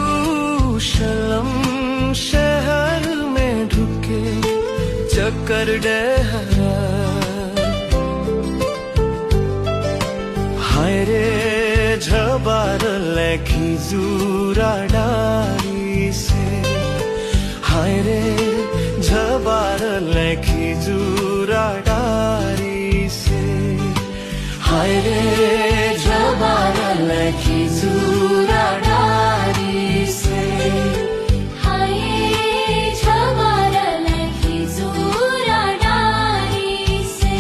यरूशलम शहर में ढुके चक्कर डहरा, हाय रे झबारले खिजुरा डारी से, हाय रे झबारले खिजुरा डारी से, हाय रे झबारले खिजुरा डारी से, हाय झबारले खिजुरा डारी से।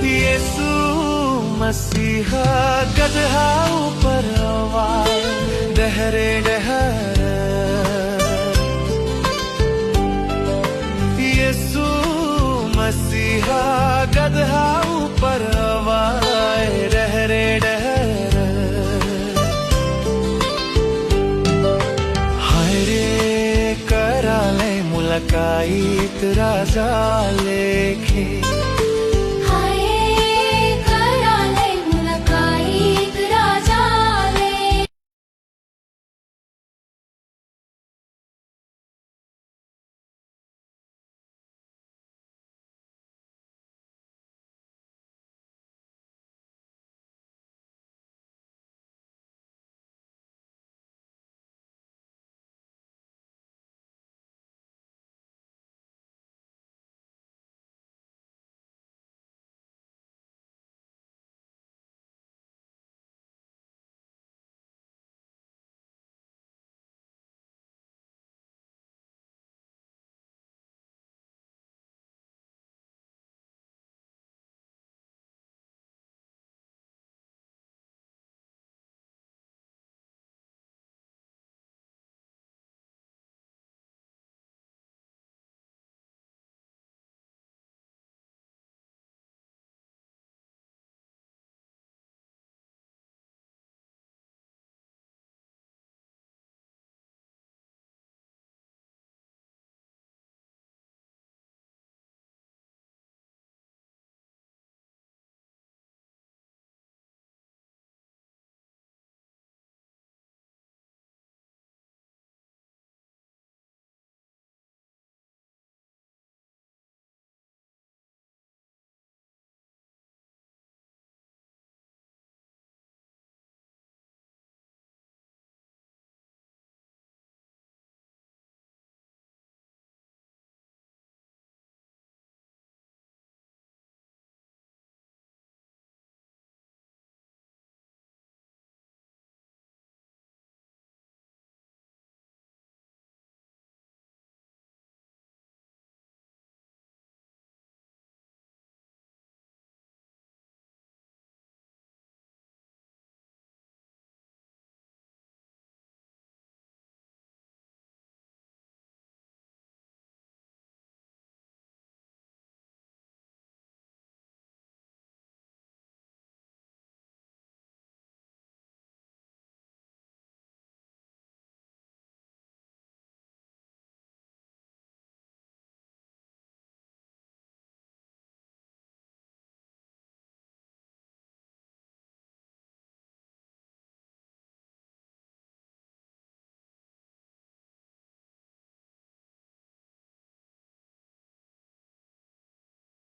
यीशु मसीहा गदहा ऊपर आवाज डहरे डहर, यीशु मसीहा गदहा ऊपर आवाज डहरे डहर, हाय रे कराले मुलाकात राजा लेखे